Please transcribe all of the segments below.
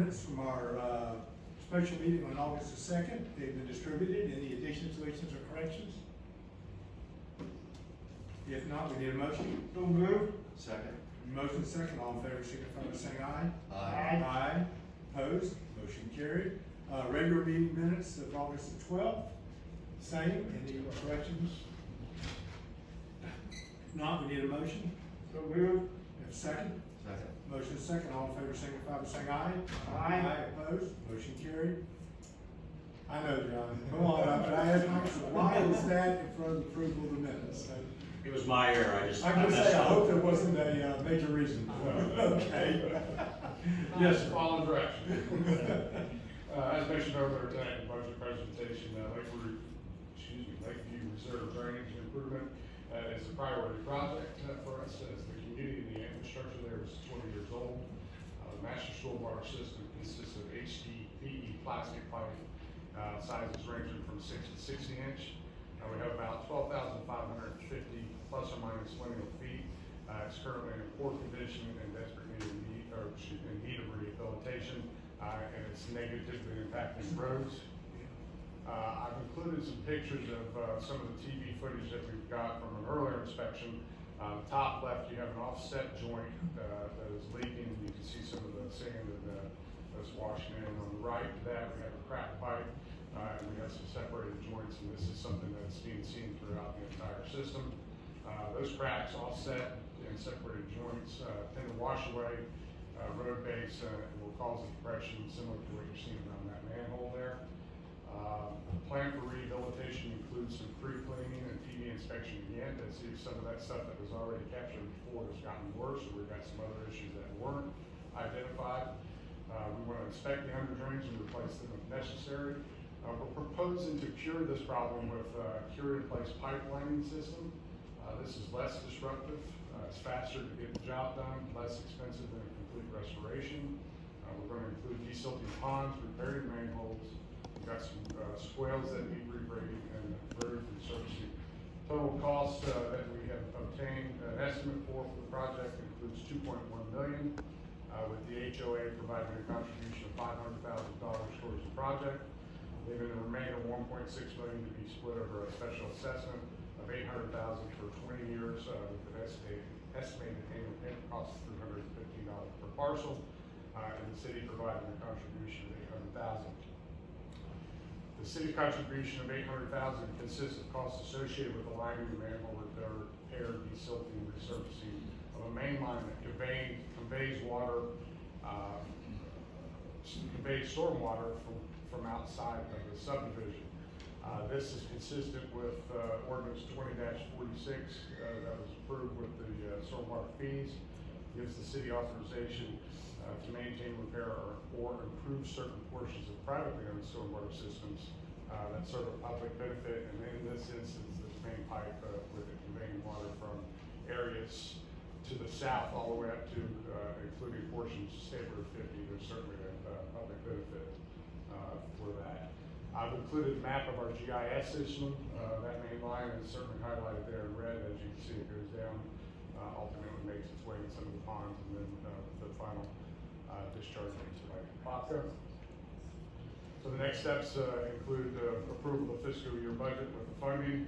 minutes from our special meeting on August the 2nd. They've been distributed. Any additions, deletions, or corrections? If not, we need a motion. So moved. Second. Motion second, all in favor, signify by saying aye. Aye. Aye. Opposed? Motion carried. Regular meeting minutes of August the 12th. Same. Any corrections? If not, we need a motion. So moved. We have a second. Second. Motion second, all in favor, signify by saying aye. Aye. Opposed? Motion carried. I know, John. Come on, but I asked myself, why is that in front of the approval of the minutes? It was my error, I I'm gonna say, I messed hope up. there wasn't a major reason. Okay. Yes, sir. Follow direction. As mentioned earlier tonight in the budget presentation, Lakeview Reserve Drainage Improvement is a priority project for us as the community. The infrastructure there is 20 years old. The master stormwater system consists of HDPE plastic pipe, sizes ranging from 6 to 60 inch. We have about 12,550 plus or minus lineal feet. It's currently in poor condition and desperate need of rehabilitation, and it's negatively impacting roads. I've included some pictures of some of the TV footage that we've got from an earlier inspection. Top left, you have an offset joint that is leaking. You can see some of the sand that's washing in. On the right to that, we have a cracked pipe. And we have some separated joints, and this is something that's being seen throughout the entire system. Those cracks offset and separated joints tend to wash away road base and will cause a depression similar to what you're seeing around that manhole there. The plan for rehabilitation includes some pre-cleaning and TV inspection again to see if some of that stuff that was already captured before has gotten worse, or we've got some other issues that weren't identified. We want to inspect the under drains and replace them if necessary. We're proposing to cure this problem with a cure-in-place pipelining system. This is less disruptive, it's faster to get the job done, less expensive than a complete restoration. We're going to include desilting ponds, repairing manholes. We've got some swales that need regrading and roof and surfacing. Total cost that we have obtained an estimate for the project includes $2.1 million, with the HOA providing a contribution of $500,000 towards the project. Leaving the remainder $1.6 million to be split over a special assessment of $800,000 for 20 years, with an estimated annual payment cost of $315 per parcel, and the city providing a contribution of $800,000. The city contribution of $800,000 consists of costs associated with aligning the manhole repair, desilting, resurfacing of a main line that conveys water, conveys stormwater from outside of the subdivision. This is consistent with ordinance 20-46 that was approved with the stormwater fees. Gives the city authorization to maintain, repair, or improve certain portions of privately owned stormwater systems that serve a public benefit. And in this instance, this main pipe with it conveying water from areas to the south all the way up to including portions of State Road 50. There's certainly a public benefit for that. I've included a map of our GIS system. That main line is certainly highlighted there in red. As you can see, it goes down, ultimately makes its way in some of the ponds, and then the final discharge into Lake Populi. So the next steps include approval of fiscal year budget with the funding.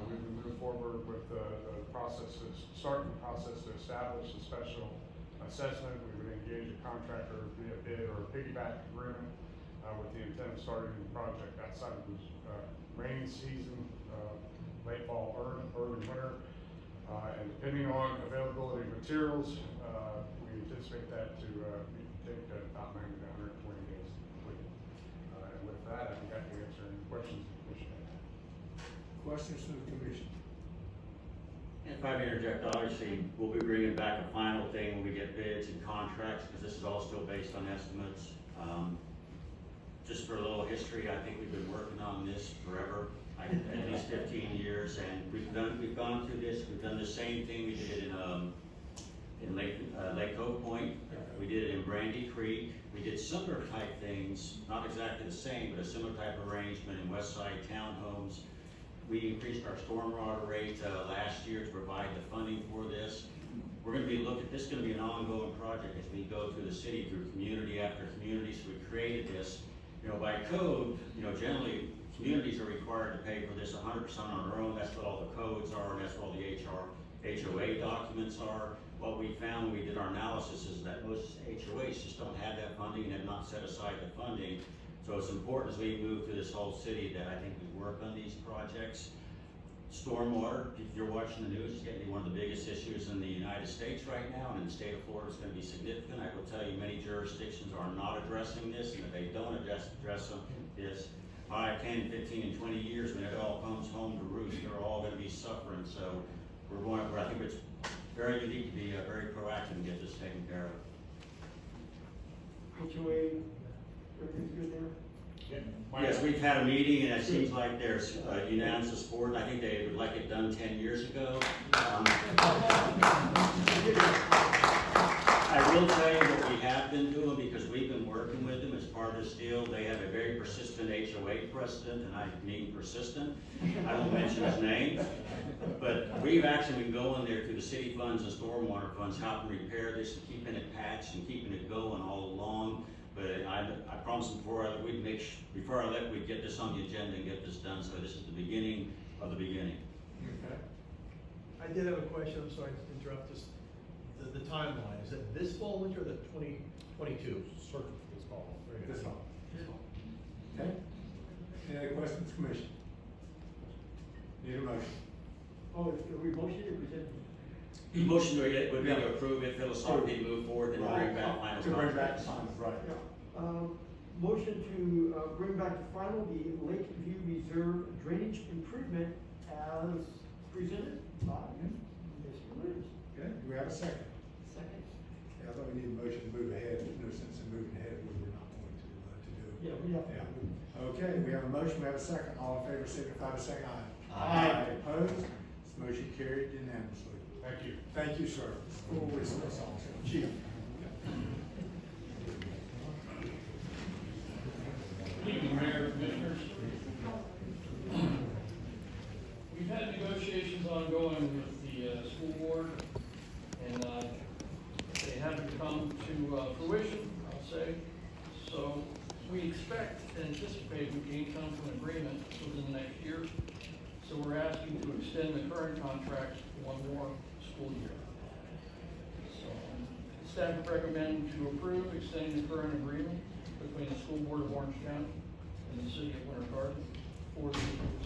We will move forward with the process, starting the process to establish a special assessment. We would engage a contractor via bid or a piggyback agreement with the intent of starting the project outside of the rainy season, late fall, early winter. And depending on availability of materials, we anticipate that to take about 90 to 120 days to complete. And with that, I'd be happy to answer any questions the commission has. Questions from the commission? And if I may interject, obviously, we'll be bringing back a final thing when we get bids and contracts, because this is all still based on estimates. Just for a little history, I think we've been working on this forever, at least 15 years, and we've gone through this. We've done the same thing we did in Lake Oak Point. We did it in Brandy Creek. We did similar type things, not exactly the same, but a similar type of arrangement in Westside Townhomes. We increased our stormwater rate last year to provide the funding for this. We're going to be this is going to be an ongoing project as we go through the city, through community after community. communities, we created this. You know, by code, you know, generally, communities are required to pay for this 100% on their own. That's what all the codes are, and that's what all the HOA documents are. What we found when we did our analysis is that most HOAs just don't have that funding and have not set aside the funding. So it's important as we move through this whole city that I think we work on these projects. Stormwater, if you're watching the news, is getting to be one of the biggest issues in the United States right now, and in the state of Florida, it's gonna be significant. I will tell you, many jurisdictions are not addressing this, and if they don't address this, 5, 10, 15, and 20 years, when it all comes home to roost, they're all gonna be suffering. So I think it's very unique to be very proactive and get this taken care of. HOA, everything's good there? Yes, we've had a meeting, and it seems like there's unanimous support. I think they would like it done 10 years ago. I will tell you what we have been doing, because we've been working with them as part of this deal. They have a very persistent HOA president, and I mean persistent. I won't mention his name, but we've actually been going there through the city funds and stormwater funds, helping repair this and keeping it patched and keeping it going all along. But I promised them before I left, we'd get this on the agenda and get this done. So this is the beginning of the beginning. Okay. I did have a question, I'm sorry to interrupt, just the timeline, is it this fall, winter, or the 2022? Circle for this fall. This one. Okay. Any other questions, commission? Need a motion? Oh, are we motioning or presenting? The motion would be to approve it, philosophically move forward, and bring back final. To bring back the final, right. Yeah. Motion to bring back to final the Lakeview Reserve drainage improvement as presented by Mr. Rees. Okay, do we have a second? Second. Yeah, I thought we need a motion to move ahead. There's no sense in moving ahead when we're not going to do it. Yeah, we have. Yeah. Okay, we have a motion, we have a second. All in favor, signify by saying aye. Aye. Opposed? This motion carried unanimously. Thank you. Thank you, sir. Chief. Good evening, Mayor, Commissioners. We've had negotiations ongoing with the school board, and they haven't come to fruition, I'll say. So we expect and anticipate we can come to an agreement within the next year. So we're asking to extend the current contract for one more school year. So staff recommend to approve extending the current agreement between the school board of Orange County and the city of Winter Garden for the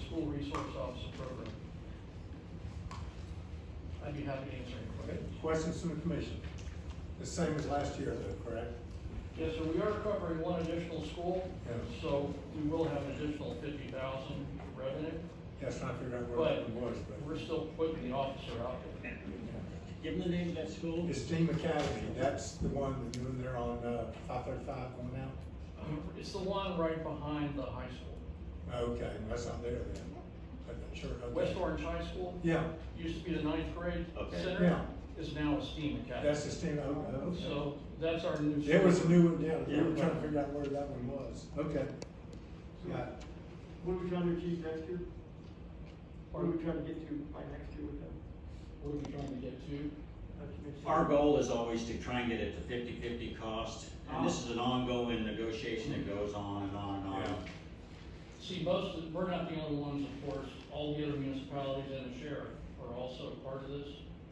school resource officer program. I'd be happy to answer any questions. Questions from the commission? The same as last year, though, correct? Yes, so we are covering one additional school, Yeah. so we will have an additional 50,000 revenue, Yes, trying to figure out where that one was, but. we're still putting the officer out there. Give them the name of that school. Esteem Academy, that's the one when they're on 535 going out? It's the one right behind the high school. Okay, that's not there then. I'm not sure. Okay. West Orange High School Yeah, used to be the 9th grade Okay. center, Yeah. is now Esteem Academy. that's Esteem, okay. So that's our new. It was a new one, yeah, we Yeah. were trying to figure out where that one was. Okay. Got it. What are we trying to achieve next year? What are we trying to get to by next year with them? What are we trying to get to? Our goal is always to try and get it to 50-50 cost, and this is an ongoing negotiation that goes on and on and on. Yeah. See, we're not the only ones, of course, all the other municipalities and the sheriff are also part of this,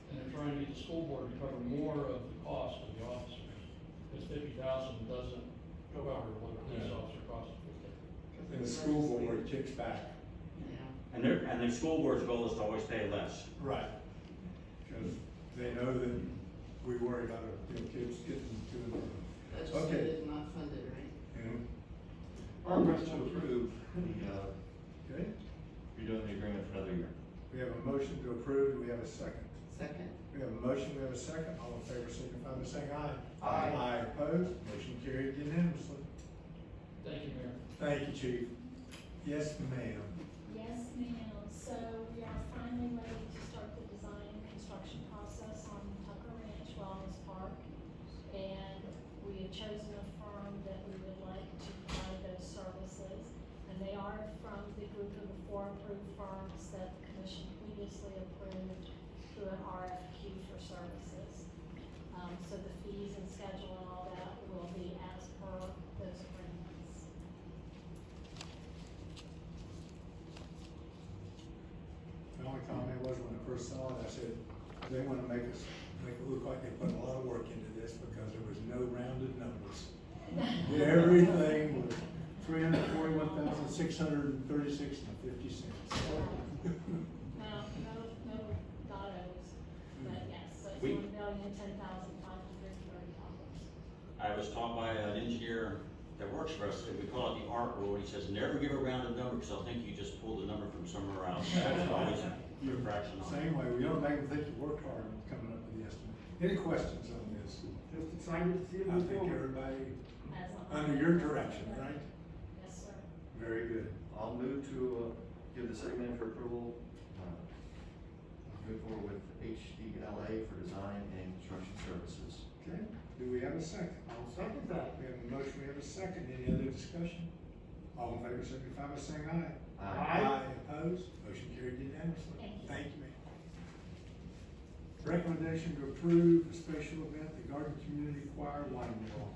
and they're trying to get the school board to cover more of the cost of the officers. Because 50,000 doesn't cover what a police Yeah. officer costs. And the school board kicks back. And the school board's goal is to always pay less. Right. Because they know that we worry about our kids getting to and from. Legislated, not funded, right? Yeah. Our rest To of approve Okay, you're doing the agreement for another year. we have a motion to approve, do we have a second? Second. We have a motion, we have a second, all in favor, signify by saying aye. Aye. Aye, opposed, motion carried unanimously. Thank you, Mayor. Thank you, chief. Yes, ma'am. Yes, ma'am. So we are finally ready to start the design and construction process on Tucker Ranch Wellness Park. And we have chosen a firm that we would like to provide those services. And they are from the group of the 4 approved firms that the commission previously approved through an RFQ for services. So the fees and schedule and all that will be as per first saw it, I said, they wanna make it look like they put a lot of work into this because there was no rounded numbers. Everything was $341,636.50. No dottos, but yes, so it's We- $1,010,530. I was taught by an engineer that works for us, that we call it the art rule. He says, never give a rounded number, because they'll think you just pulled the number from somewhere else. That's always a fraction on it. Same way, we don't make them think you worked hard on coming up with the estimate. Any questions on this? Just excited to see it I move think forward. everybody, As a- under your direction, right? Yes, sir. Very good. I'll move to, give the city manager approval, move forward with HDLA for design and construction services. Okay, do we have a second? I'll second that. We have a motion, we have a second. Any other discussion? All in favor, signify by saying aye. Aye. Opposed? Motion carried unanimously. Thank you. Thank you, ma'am. Recommendation to approve a special event, the Garden Community Choir Wine Walk.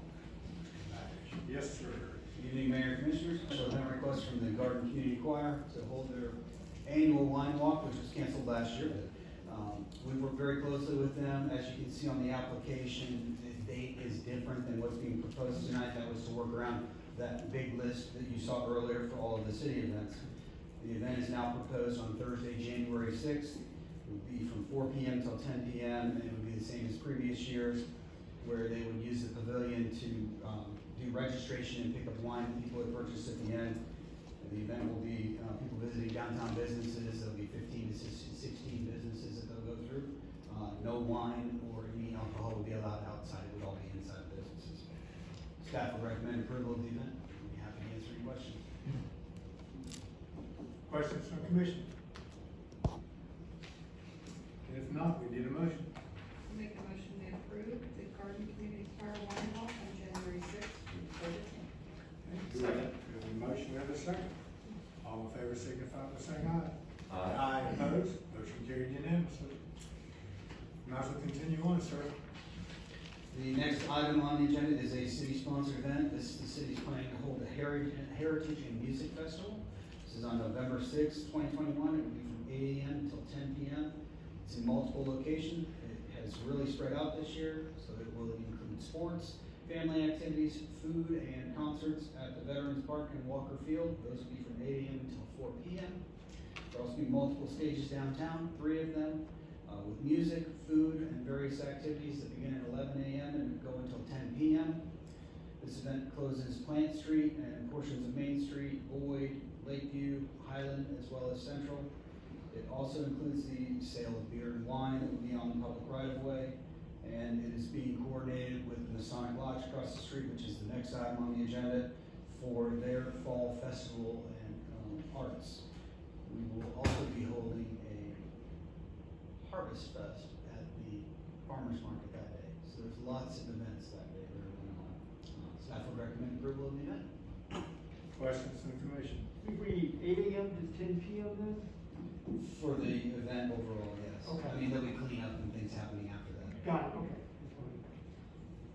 Yes, sir. Good evening, Mayor and Commissioners. So event request from the Garden Community Choir to hold their annual wine walk, which was canceled last year. We worked very closely with them. As you can see on the application, the date is different than what's being proposed tonight. That was to work around that big list that you saw earlier for all of the city events. The event is now proposed on Thursday, January 6th. It would be from 4 p.m. till 10 p.m. and it would be the same as previous years, where they would use the pavilion to do registration and pick up wine that people had purchased at the end. The event will be people visiting downtown businesses. There'll be 15 to 16 businesses that they'll go through. No wine or any alcohol will be allowed outside. It would all be inside businesses. Staff will recommend approval of the event. We'll be happy to answer any questions. Questions from the commission? If not, we need a motion. Make a motion to approve the Garden Community Choir Wine Walk on January 6th from 4 to 10. Second. We have a motion, we have a second. All in favor, signify by saying aye. Aye. Opposed? Motion carried unanimously. Might as well continue on, sir. The next item on the agenda is a city-sponsored event. The city's planning to hold a Heritage and Music Festival. This is on November 6th, 2021. It will be from 8 a.m. until 10 p.m. It's in multiple locations. It has really spread out this year, so it will include sports, family activities, food, and concerts at the Veterans Park and Walker Field. Those will be from 8 a.m. until 4 p.m. There'll also be multiple stages downtown, 3 of them, with music, food, and various activities that begin at 11 a.m. and go until 10 p.m. This event closes Plant Street and portions of Main Street, Boyd, Lakeview, Highland, as well as Central. It also includes the sale of beer and wine that will be on the public right-of-way, and it is being coordinated with the Masonic Lodge across the street, which is the next item on the agenda, for their fall festival and arts. We will also be holding a Harvest Fest at the farmer's market that day. So there's lots of events that day that are going on. Staff would recommend approval of the event. Questions from the commission? If we 8 a.m. to 10 p.m. then? For the event overall, yes. Okay. I mean, there'll be cleanup and things happening after that. Got it, okay.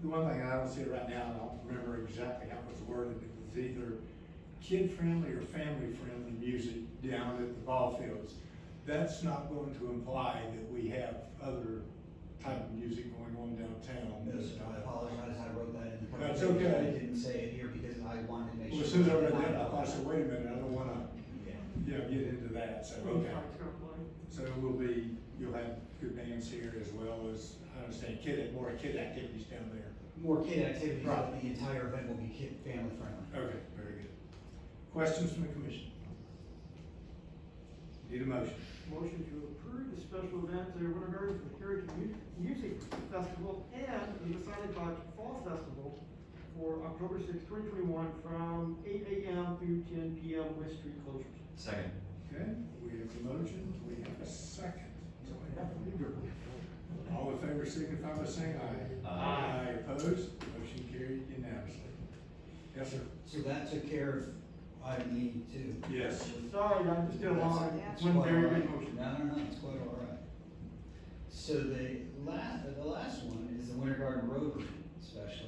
The one thing I don't see right now, and I don't remember exactly how it was worded, it was either kid-friendly or family-friendly music down at the ball fields. That's not going to imply that we have other type of music going on downtown. No, sir, I apologize, I wrote that in the. That's okay. I didn't say it here because I wanted to make sure. Well, as soon as I read that, I thought, so wait a minute, I don't wanna, Yeah. get into that, so, okay. So it will be, you'll have good bands here as well as, I understand, more kid activities down there. More kid activities, Right. but the entire event will be kid, family friendly. Okay, very good. Questions from the commission? Need a motion? Motion to approve the special event at Winter Garden for the Heritage Music Festival and the Masonic Lodge Fall Festival for October 6, 2021, from 8 a.m. through 10 p.m. with street closures. Second. Okay, we have a motion, we have a second. All in favor signify by saying aye. Aye. Opposed? Motion carried unanimously. Yes, sir. So that took care of item E2. Yes. Sorry, I'm still on. It's One quite very all right. good motion. No, it's quite all right. So the last one is the Winter Garden Rotary special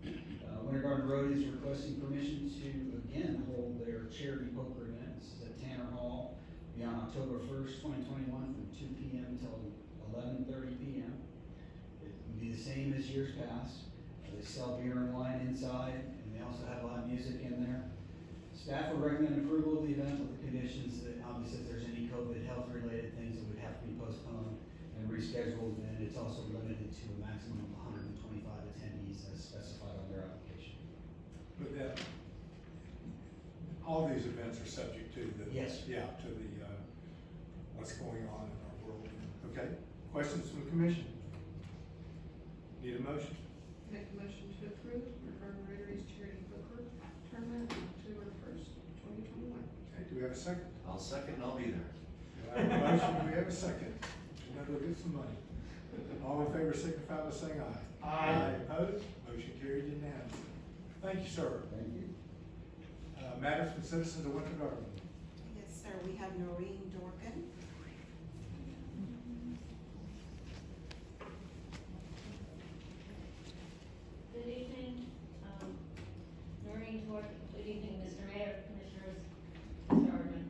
event. Winter Garden Rotary is requesting permission to again hold their charity poker event. This is at Tanner Hall. be on October 1st, 2021, from 2 p.m. till 11:30 p.m. It will be the same as years past. They sell beer and wine inside, and they also have live music in there. Staff would recommend approval of the event with the conditions that obviously if there's any COVID health-related things that would have to be postponed and rescheduled, and it's also limited to a maximum of 125 attendees as specified on their application. But that, all these events are subject to the. Yes. Yeah, to the, what's going on in our world. Okay, questions from the commission? Need a motion? Make a motion to approve regarding Rotary's charity poker tournament on October 1st, 2021. Okay, do we have a second? I'll second, and I'll be there. Do I have a motion? Do we have a second? Now go get some money. All in favor signify by saying aye. Aye. Opposed? Motion carried unanimously. Thank you, sir. Thank you. Matters from citizens of Winter Garden. Yes, sir, we have Norine Dworkin. Good evening, Norine Dworkin. Good evening, Mr. Mayor, Commissioners, Mr. Erdman.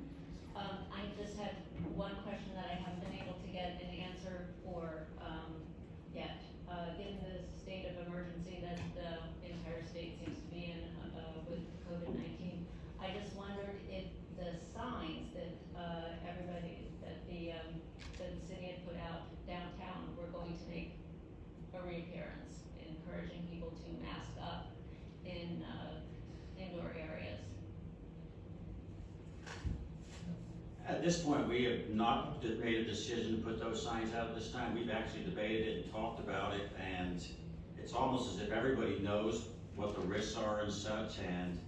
I just had one question that I haven't been able to get an answer for, yet. Given the state of emergency that the entire state seems to be in, with COVID-19, I just wondered if the signs that, that the city had put out downtown were going to make a reappearance, encouraging people to mask up in, indoor areas. At this point, we have not made a decision to put those signs out at this time. We've actually debated it and talked about it, and it's almost as if everybody knows what the risks are and such, and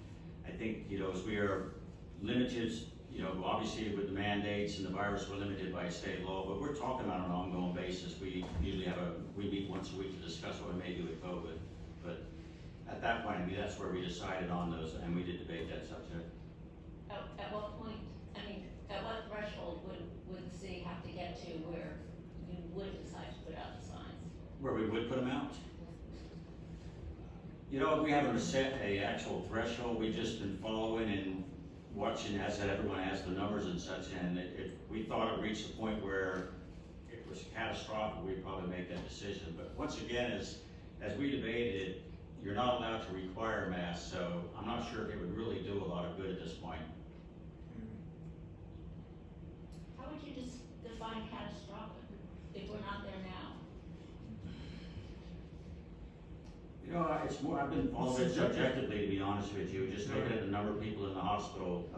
I think, as we are limited, obviously with the mandates and the virus, we're limited by state law, but we're talking about an ongoing basis. We usually we meet once a week to discuss what we may do with COVID, but at that point, that's where we decided on those, and we did debate that subject. At what point, at what threshold would the city have to get to where you would decide to put out the signs? Where we would put them out? We haven't set a actual threshold. We've just been following and watching as everyone has the numbers and such, and if we thought it reached a point where it was catastrophic, we'd probably make that decision. But once again, as we debated it, you're not allowed to require masks, so I'm not sure if it would really do a lot of good at this point. How would you just define catastrophic if we're not there now? It's more, I've been following it subjectively, to be honest with you, just looking at the number of people in the hospital.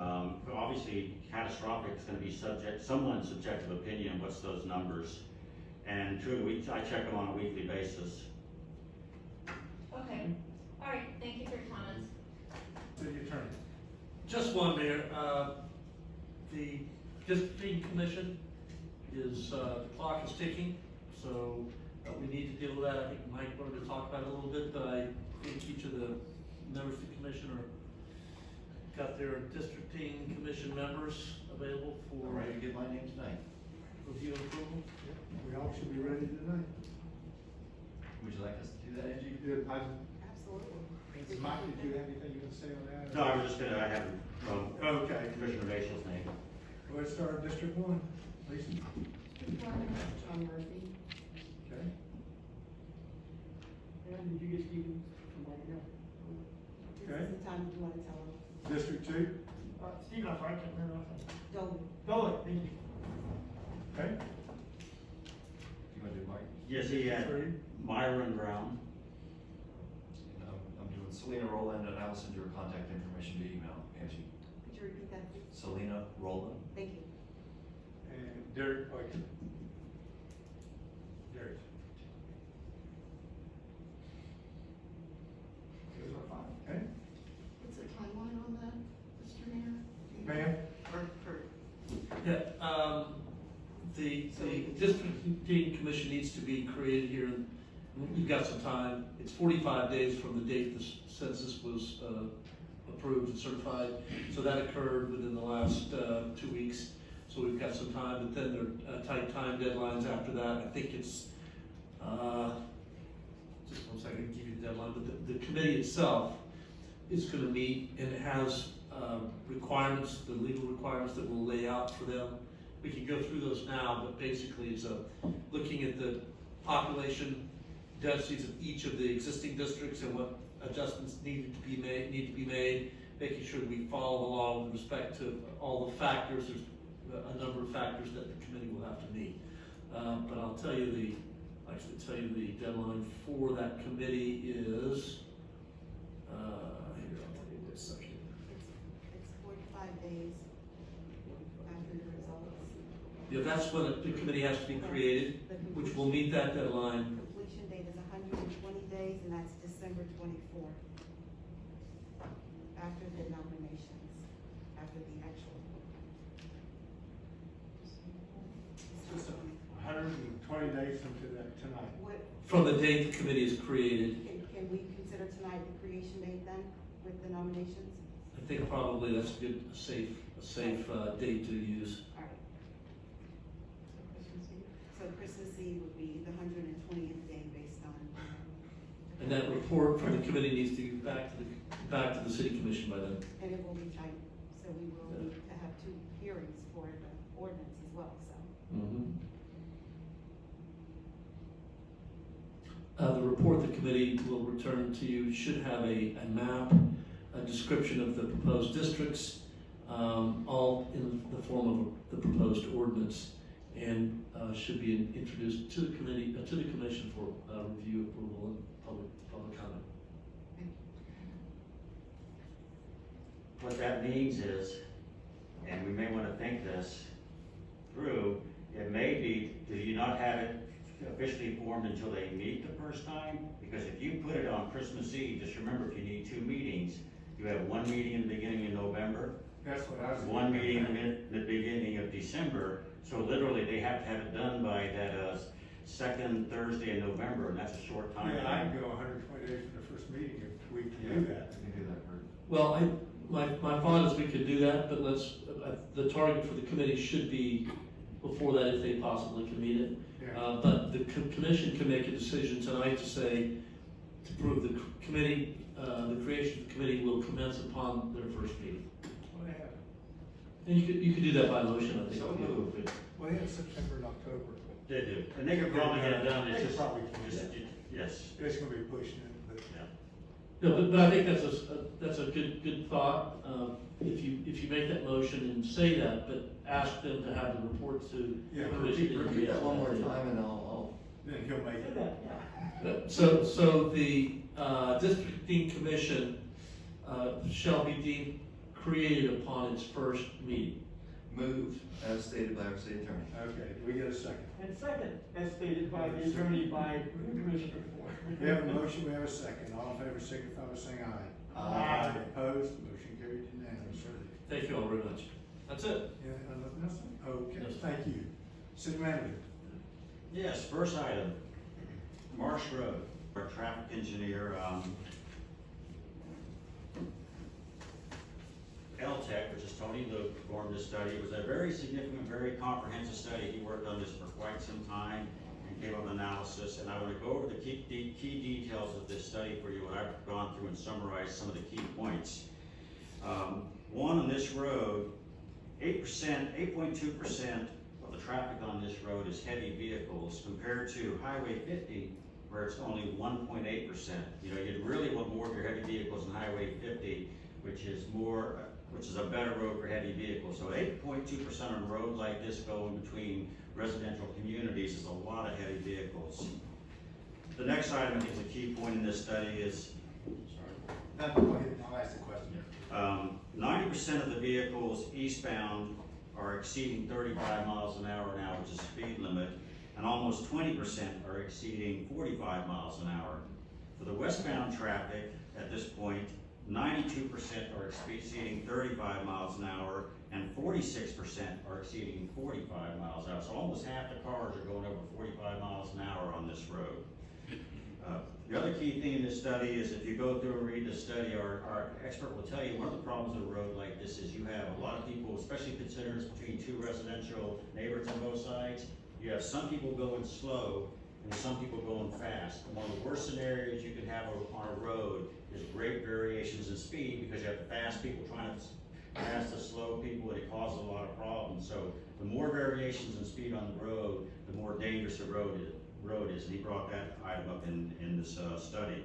Obviously, catastrophic is gonna be someone's subjective opinion, what's those numbers? And truly, I check them on a weekly basis. Okay, all right, thank you for your comments. City attorney. Just one, Mayor. The districting commission is, the clock is ticking, so we need to deal with that. I think Mike wanted to talk about it a little bit, but I think each of the members of the commission got their districting commission members available All for right, get my name tonight. review and approval. We all should be ready tonight. Would you like us to do that, Angie? Absolutely. Mike, did you have anything you want to say on that? No, I was just I have, Okay. Commissioner Rachel's name. Let's start with District 1. Lisa? John Murphy. Okay. And did you get Stephen somebody else? This Okay. is the time you want to tell them. District 2? Stephen, I'm sorry, I can't remember. Dolan. Dolan, thank you. Okay. You want to do Mike? Yes, he had 3? Myron Brown. And I'm doing Selena Rowland, and I will send your contact information via email, Angie. Could you repeat that, please? Selena Rowland. Thank you. And Derek Boykin. Derek. Those are fine. Okay. What's the timeline on that, Mr. Mayor? Ma'am? Yeah, the districting commission needs to be created here. We've got some time. It's 45 days from the date the census was approved and certified. So that occurred within the last 2 weeks. So we've got some time, but then there are tight time deadlines after that. I think it's, just one second, I can give you the deadline, but the committee itself is gonna meet, and it has, requirements, the legal requirements that we'll lay out for them. We can go through those now, but basically it's looking at the population densities of each of the existing districts and what adjustments need to be made, making sure that we follow along with respect to all the factors. There's a number of factors that the committee will have to meet. But I'll tell you the deadline for that committee is, here, I'll tell you this second. It's 45 days after the results. Yeah, that's when the committee has to be created, which will meet that deadline. Completion date is 120 days, and that's December 24th. After the nominations, after the actual. Just 120 days from tonight. What, From the date the committee is created, can we consider tonight the creation date then, with the nominations? I think probably that's a good, a safe date to use. All right. So Christmas Eve would be the 120th day based on. And that report from the committee needs to get back to the city commission by then. And it will be tight, so we will need to have 2 hearings for the ordinance as well, so. The report the committee will return to you should have a map, a description of the proposed districts, all in the form of the proposed ordinance, and should be introduced to the committee, to the commission for review, approval, and public comment. What that means is, and we may want to think this through, it may be, do you not have it officially formed until they meet the first time? Because if you put it on Christmas Eve, just remember, if you need 2 meetings, you have 1 meeting in the beginning of November, That's what I was. 1 meeting in the beginning of December, so literally they have to have it done by that second Thursday in November, and that's a short time. Yeah, I can go 120 days from the first meeting if we can do that. We can do that, Kurt. Well, my thought is we could do that, but the target for the committee should be before that if they possibly can meet it. Yeah. But the commission can make a decision tonight to say, to prove the committee, the creation of the committee will commence upon their first meeting. Well, they have, And you could do that by motion, I think. So moved. well, they have September and October. They do, and they could probably get it done, it's They just, probably just, can. yes, It's gonna be pushing it, but. yeah. No, but I think that's a good thought. If you make that motion and say that, but ask them to have the report to Yeah, the commission. Repeat that one more time and I'll. Then he'll make it. So the districting commission shall be deemed created upon its first meeting. Moved as stated by our city attorney. Okay, do we get a second? And second, as stated by the attorney by Commissioner Coar. We have a motion, we have a second. All in favor, signify by saying aye. Aye. Opposed, motion carried unanimously. Thank you all very much. That's it. Yeah, nothing else? Okay, Yes. thank you. City manager. Yes, first item, Marsh Road, our traffic engineer, LTEC, which is Tony Luke, performed this study. It was a very significant, very comprehensive study. He worked on this for quite some time and gave an analysis, and I want to go over the key details of this study for you, and I've gone through and summarized some of the key points. One, on this road, 8.2% of the traffic on this road is heavy vehicles compared to Highway 50, where it's only 1.8%. You know, you'd really want more of your heavy vehicles on Highway 50, which is a better road for heavy vehicles. So 8.2% on a road like this going between residential communities is a lot of heavy vehicles. The next item is a key point in this study is, No, go ahead, I'll ask the question. 90% of the vehicles eastbound are exceeding 35 miles an hour now, which is the speed limit, and almost 20% are exceeding 45 miles an hour. For the westbound traffic, at this point, 92% are exceeding 35 miles an hour, and 46% are exceeding 45 miles an hour. So almost half the cars are going over 45 miles an hour on this road. The other key thing in this study is if you go through and read the study, our expert will tell you one of the problems with a road like this is you have a lot of people, especially considering it's between 2 residential neighborhoods on both sides, you have some people going slow and some people going fast. And one of the worst scenarios you can have on a road is great variations in speed, because you have fast people trying to pass the slow people, and it causes a lot of problems. So the more variations in speed on the road, the more dangerous the road is, and he brought that item up in this study.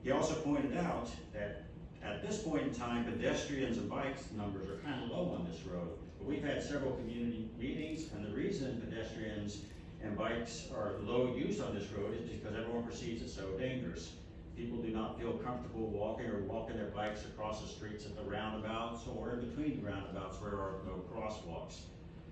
He also pointed out that at this point in time, pedestrians and bikes numbers are kind of low on this road. But we've had several community meetings, and the reason pedestrians and bikes are low use on this road is because everyone perceives it so dangerous. People do not feel comfortable walking their bikes across the streets at the roundabouts or in between the roundabouts where there are no crosswalks.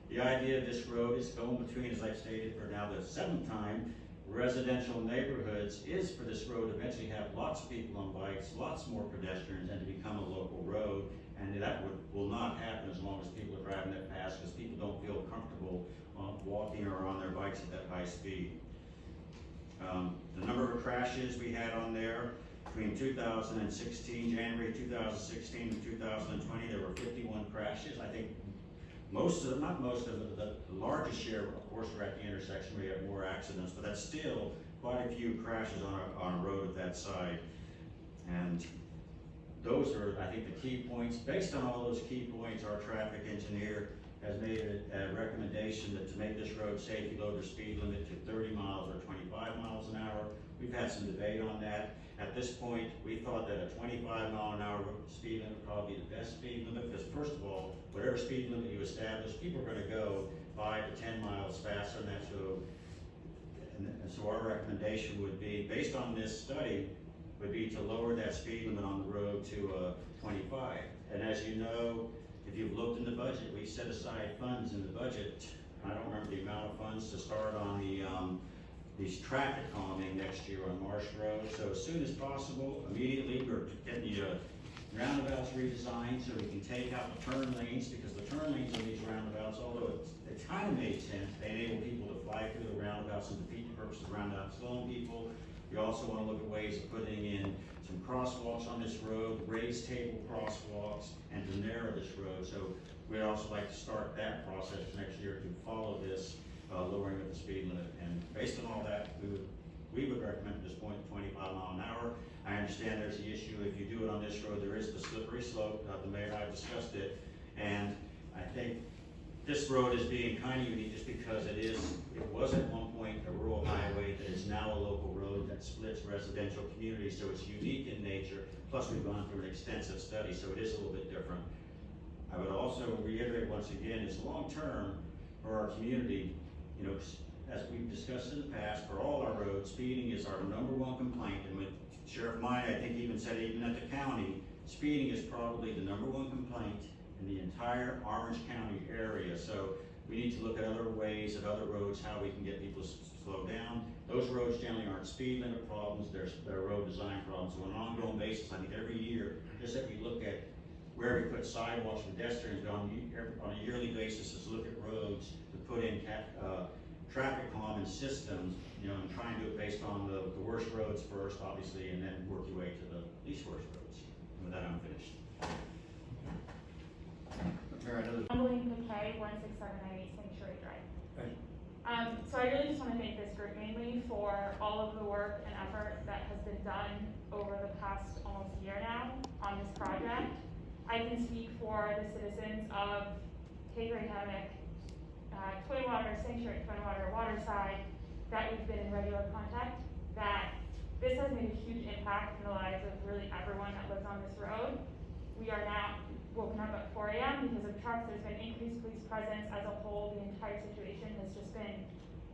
The idea of this road is going between, as I've stated for now the 7th time, residential neighborhoods is for this road to eventually have lots of people on bikes, lots more pedestrians, and to become a local road. And that will not happen as long as people are driving that fast, because people don't feel comfortable walking or on their bikes at that high speed. The number of crashes we had on there between 2016, January 2016 and 2020, there were 51 crashes. I think the largest share, of course, were at the intersection where you have more accidents, but that's still quite a few crashes on a road of that side. And those are, I think, the key points. Based on all those key points, our traffic engineer has made a recommendation that to make this road safe, you lower the speed limit to 30 miles or 25 miles an hour. We've had some debate on that. At this point, we thought that a 25-mile-an-hour speed limit would probably be the best speed limit, because first of all, whatever speed limit you establish, people are going to go 5 to 10 miles faster than that. So our recommendation would be, based on this study, would be to lower that speed limit on the road to 25. And as you know, if you've looked in the budget, we set aside funds in the budget. I don't remember the amount of funds to start on these traffic calming next year on Marsh Road. So as soon as possible, immediately, we're getting the roundabouts redesigned so we can take out the turn lanes, because the turn lanes on these roundabouts, although it kind of made sense, they enable people to fly through the roundabouts and defeat the purpose of the roundabouts, slowing people. We also want to look at ways of putting in some crosswalks on this road, raised table crosswalks, and to narrow this road. So we'd also like to start that process next year to follow this lowering of the speed limit. And based on all that, we would recommend at this point 25 miles an hour. I understand there's the issue, if you do it on this road, there is the slippery slope. The mayor and I have discussed it, and I think this road is being kind of unique just because it was at one point a rural highway that is now a local road that splits residential communities, so it's unique in nature. Plus, we've gone through an extensive study, so it is a little bit different. I would also reiterate once again, is long-term for our community, you know, as we've discussed in the past, for all our roads, speeding is our #1 complaint. And with Sheriff Mine, I think even said even at the county, speeding is probably the #1 complaint in the entire Orange County area. So we need to look at other ways, at other roads, how we can get people to slow down. Those roads generally aren't speed limit problems, they're road design problems. So on an ongoing basis, I think every year, just that we look at where we put sidewalks, pedestrians, on a yearly basis, is look at roads to put in traffic calming systems, you know, and try and do it based on the worst roads first, obviously, and then work your way to the least worst roads. And with that, I'm finished. Emily McKay, 16798 Sanctuary Drive. Thank you. So I really just want to thank this group mainly for all of the work and effort that has been done over the past almost year now on this project. I can speak for the citizens of Hickory Hammock, Twinwater, Sanctuary, Twinwater, Waterside, that we've been in regular contact, that this has made a huge impact in the lives of really everyone that lives on this road. We are now woken up at 4 a.m. because of trucks. There's been increased police presence as a whole. The entire situation has just been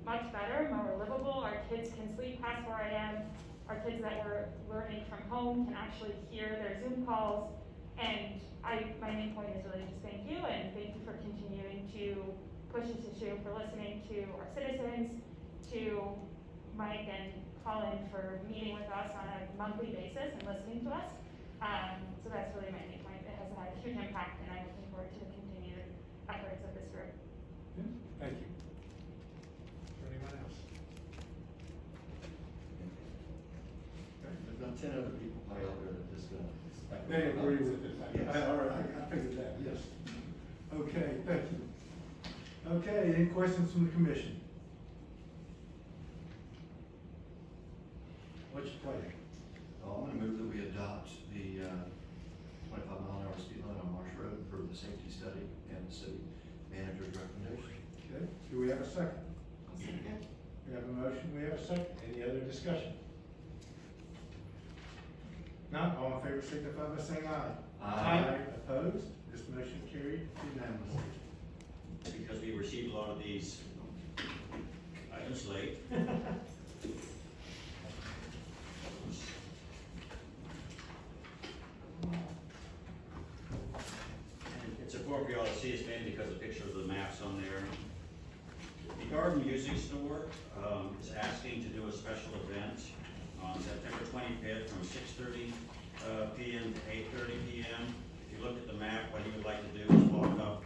much better, more livable. Our kids can sleep past 4 a.m. Our kids that were learning from home can actually hear their Zoom calls. And my main point is really just thank you, and thank you for continuing to push this issue, for listening to our citizens, to Mike and Colin for meeting with us on a monthly basis and listening to us. So that's really my main point. It has had a huge impact, and I'm looking forward to the continued efforts of this group. Yeah, thank you. Is there anyone else? There's not 10 other people probably out there that just gonna. They agree with it. Yes. All right, I figured that, yes. Okay, thank you. Okay, any questions from the commission? What's your pleasure? I'm gonna move that we adopt the 25-mile-an-hour speed limit on Marsh Road for the safety study and the city manager's recommendation. Okay, do we have a second? I'll second. We have a motion, we have a second. Any other discussion? Not all in favor signify by saying aye. Aye. Opposed? This motion carried unanimously. Because we received a lot of these items late. And it's important for y'all to see, it's mainly because the picture of the maps on there. The Garden Music Store, is asking to do a special event on September 25th from 6:30 PM to 8:30 PM. If you look at the map, what he would like to do is walk up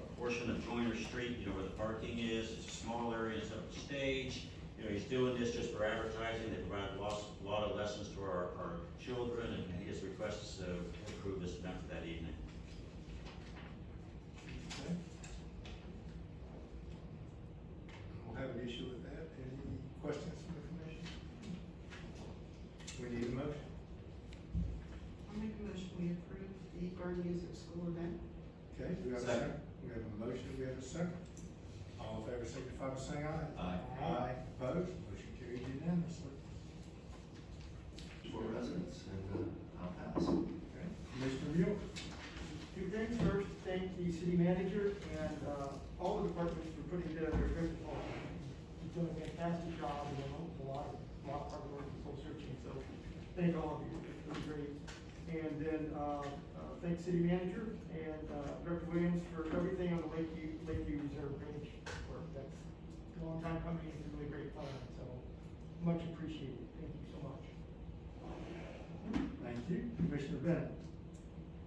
a portion of Joyner Street, you know where the parking is, it's a small area, it's up a stage. You know, he's doing this just for advertising, they provide a lot of lessons to our children, and he has requested us to approve this event for that evening. Okay. We'll have an issue with that. Any questions from the commission? We need a motion. I'll make a motion, we approve the garden music school event. Okay, do we have a second? We have a motion, we have a second. All in favor signify by saying aye. Aye. Aye. Opposed? Motion carried unanimously. For residents, and I'll pass. Okay. Commissioner Mule? Two things. First, thank the city manager and, all the departments for putting together a great proposal. He's doing a fantastic job, and a lot of hard work and soul searching, so thank all of you, it's really great. And then, thank city manager and, Director Williams for everything on the Lakeview Reserve Drainage work. That's a long time coming, it's a really great plan, so much appreciated, thank you so much. Thank you. Commissioner Bennett?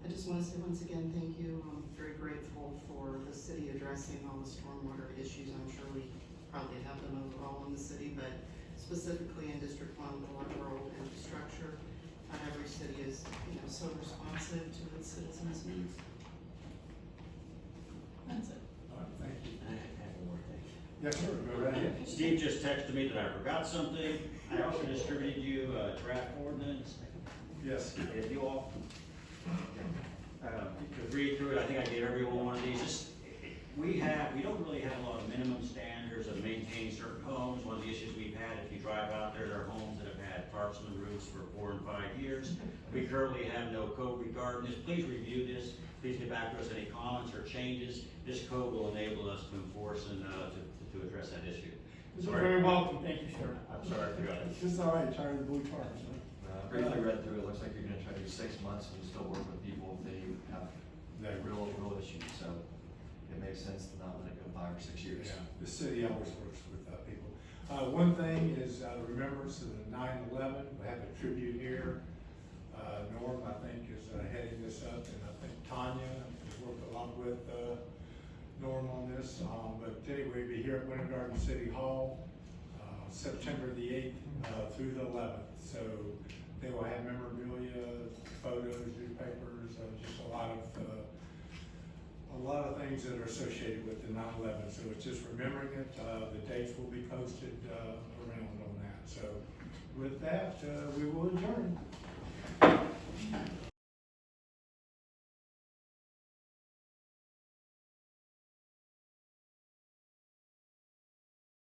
I just want to say once again, thank you. I'm very grateful for the city addressing all the stormwater issues. I'm sure we probably have them overall in the city, but specifically in District 1 with a lot of rural infrastructure. Not every city is, so responsive to its citizens' needs. That's it. All right, thank you. I have one more thing. Yes, sir, go right ahead. Steve just texted me that I forgot something. I also distributed you a draft ordinance. Yes. If you all could read through it, I think I gave everyone one of these. We don't really have a lot of minimum standards of maintaining certain homes. One of the issues we've had, if you drive out there are homes that have had tarps on the roofs for 4 and 5 years. We currently have no code regarding this. Please review this. Please get back to us any comments or changes. This code will enable us to enforce and to address that issue. You're very welcome, thank you, sir. I'm sorry I forgot it. It's just all right, tired of the blue tarps, huh? Briefly read through, it looks like you're gonna try to do 6 months and still work with people if they have real issues, so it makes sense to not let it go 5 or 6 years. Yeah, the city always works with people. One thing is remembrance of the 9/11. We have a tribute here. Norm, I think, is heading this up, and I think Tanya has worked a lot with Norm on this. But anyway, we'll be here at Winter Garden City Hall, September the 8th through the 11th. So they will have memorabilia, photos, newspapers, just a lot of things that are associated with the 9/11. So it's just remembering it. The dates will be posted around on that. So with that, we will adjourn.